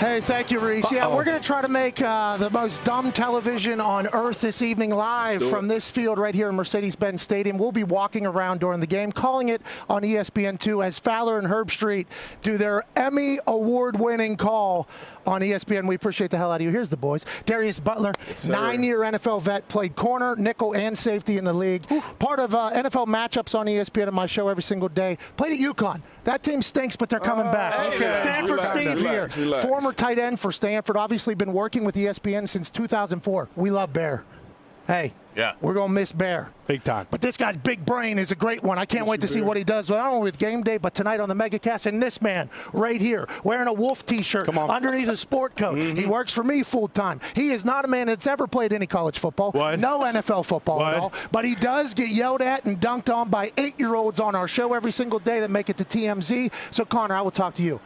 Hey, thank you, Reese. Yeah, we're going to try to make the most dumb television on earth this evening live from this field right here in Mercedes-Benz Stadium. We'll be walking around during the game, calling it on ESPN2 as Fowler and Herbstreit do their Emmy award-winning call on ESPN. We appreciate the hell out of you. Here's the boys. Darius Butler, 9-year NFL vet, played corner, nickel, and safety in the league. Part of NFL matchups on ESPN in my show every single day. Played at UConn. That team stinks, but they're coming back. Okay. Stanford Steve here. Former tight end for Stanford, obviously been working with ESPN since 2004. We love Bear. Hey, we're going to miss Bear. Big time. But this guy's big brain is a great one. I can't wait to see what he does, not only with Game Day, but tonight on the MegaCast. And this man right here, wearing a Wolf T-shirt underneath a sport coat. He works for me full-time. He is not a man that's ever played any college football, no NFL football at all. But he does get yelled at and dunked on by 8-year-olds on our show every single day that make it to TMZ. So, Connor, I will talk to you.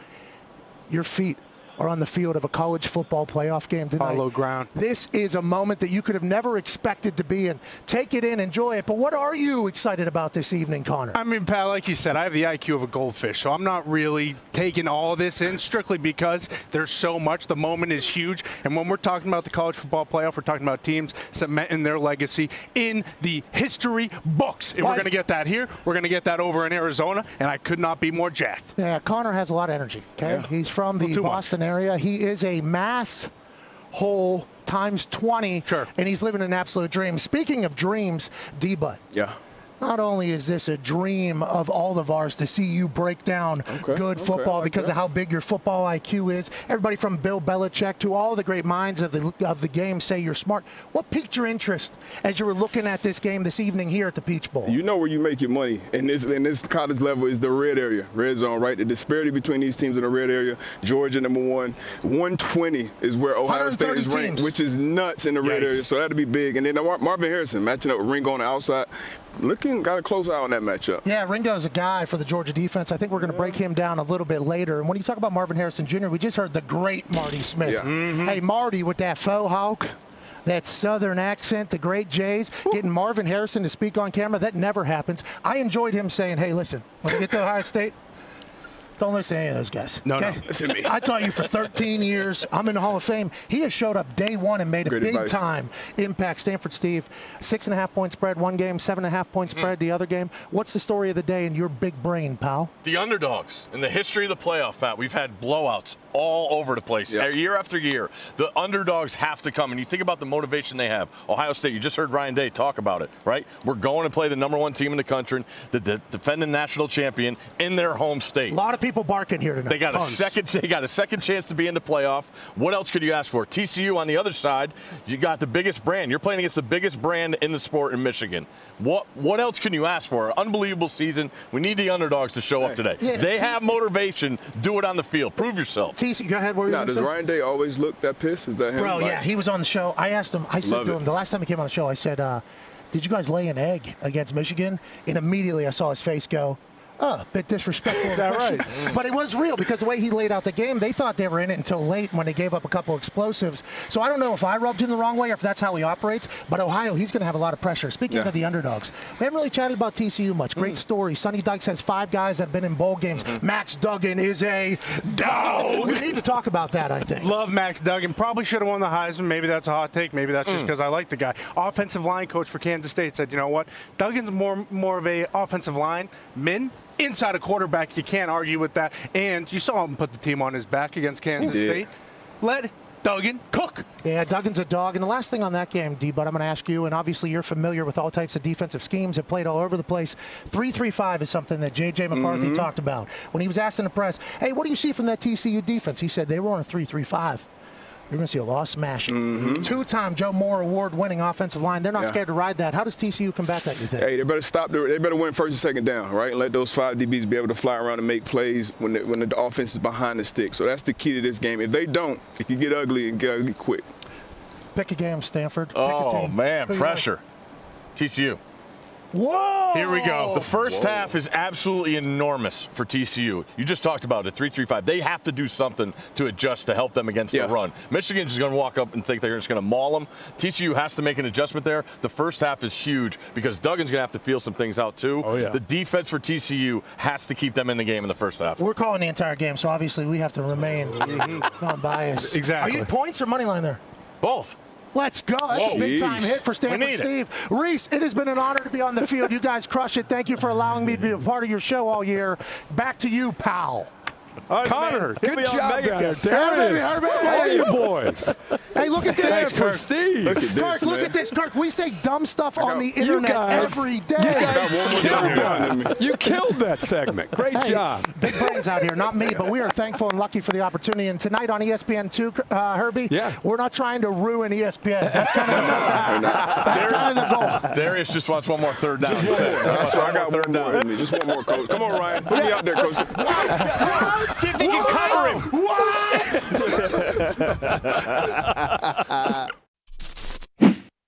Your feet are on the field of a college football playoff game tonight. Hollow ground. This is a moment that you could have never expected to be in. Take it in, enjoy it. But what are you excited about this evening, Connor? I mean, Pat, like you said, I have the IQ of a goldfish, so I'm not really taking all of this in strictly because there's so much. The moment is huge. And when we're talking about the college football playoff, we're talking about teams cementing their legacy in the history books. And we're going to get that here. We're going to get that over in Arizona, and I could not be more jacked. Yeah, Connor has a lot of energy. Okay, he's from the Boston area. He is a mass hole times 20, and he's living an absolute dream. Speaking of dreams, D-Bud. Yeah. Not only is this a dream of all of ours to see you break down good football because of how big your football IQ is. Everybody from Bill Belichick to all the great minds of the game say you're smart. What piqued your interest as you were looking at this game this evening here at the Peach Bowl? You know where you make your money, and this college level is the red area, red zone, right? The disparity between these teams in the red area. Georgia number 1, 120 is where Ohio State is ranked, which is nuts in the red area. So that'd be big. And then Marvin Harrison matching up with Ringo on the outside. Got a close eye on that matchup. Yeah, Ringo's a guy for the Georgia defense. I think we're going to break him down a little bit later. And when you talk about Marvin Harrison Jr., we just heard the great Marty Smith. Yeah. Hey, Marty with that faux hawk, that southern accent, the great Jays, getting Marvin Harrison to speak on camera, that never happens. I enjoyed him saying, hey, listen, when you get to Ohio State, don't listen to any of those guys. No, listen to me. I taught you for 13 years. I'm in the Hall of Fame. He has showed up day one and made a big-time impact. Stanford Steve, 6.5-point spread one game, 7.5-point spread the other game. What's the story of the day in your big brain, pal? The underdogs. In the history of the playoff, Pat, we've had blowouts all over the place. Year after year. The underdogs have to come. And you think about the motivation they have. Ohio State, you just heard Ryan Day talk about it, right? We're going to play the number 1 team in the country, the defending national champion in their home state. A lot of people barking here tonight. They got a second chance to be in the playoff. What else could you ask for? TCU on the other side, you got the biggest brand. You're playing against the biggest brand in the sport in Michigan. What else can you ask for? Unbelievable season. We need the underdogs to show up today. Yeah, they have motivation. Do it on the field. Prove yourself. TCU, go ahead. Does Ryan Day always look that pissed? Is that him? Bro, yeah, he was on the show. I asked him. I said to him the last time he came on the show, I said, did you guys lay an egg against Michigan? And immediately I saw his face go, a bit disrespectful. Is that right? But it was real because the way he laid out the game, they thought they were in it until late when they gave up a couple explosives. So I don't know if I rubbed him the wrong way or if that's how he operates. But Ohio, he's going to have a lot of pressure. Speaking of the underdogs, we haven't really chatted about TCU much. Great story. Sonny Dykes has 5 guys that have been in bowl games. Max Duggan is a dog. We need to talk about that, I think. Love Max Duggan. Probably should have won the Heisman. Maybe that's a hot take. Maybe that's just because I like the guy. Offensive line coach for Kansas State said, you know what? Duggan's more of a offensive line. Inside a quarterback, you can't argue with that. And you saw him put the team on his back against Kansas State. Let Duggan cook. Yeah, Duggan's a dog. And the last thing on that game, D-Bud, I'm going to ask you, and obviously you're familiar with all types of defensive schemes, have played all over the place. 3-3-5 is something that J.J. McCarthy talked about. When he was asked in the press, hey, what do you see from that TCU defense? He said they were on a 3-3-5. You're going to see a lot of smashing. 2-time Joe Moore award-winning offensive line. They're not scared to ride that. How does TCU combat that, you think? Hey, they better stop. They better win first and second down, right? And let those 5 DBs be able to fly around and make plays when the offense is behind the stick. So that's the key to this game. If they don't, it can get ugly and get ugly quick. Pick a game, Stanford. Pick Oh, a team. man, pressure. TCU. Whoa! Here we go. The first half is absolutely enormous for TCU. You just talked about it, 3-3-5. They have to do something to adjust to help them against the run. Michigan's just going to walk up and think they're just going to maul them. TCU has to make an adjustment there. The first half is huge because Duggan's going to have to feel some things out too. Oh, yeah. The defense for TCU has to keep them in the game in the first half. We're calling the entire game, so obviously we have to remain non-biased. Exactly. Are you points or money line there? Both. Let's go. That's a big-time hit for Stanford need Steve. Reese, it has been an honor to be on the field. You guys crush it. Thank you for allowing me to be a part of your show all year. Back to you, pal. Connor, good job down there. There it is. How are you boys? Hey, look at this. Stanford Steve. Look at this, Kirk, look man. at this. Kirk, we say dumb stuff on the internet every day. You guys killed that. You killed that segment. Great job. Big brains out here, not me, but we are thankful and lucky for the opportunity. And tonight on ESPN2, Herbie, we're not trying to ruin ESPN. That's kind of the goal. Darius just wants one more third down. Just one more. I got third down. Just one more, Coach. Come on, Ryan. Put me out there, Coach. See if they can cover him.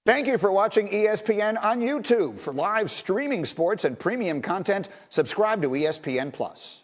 Thank you for watching ESPN on YouTube. For live streaming sports and premium content, subscribe to ESPN+.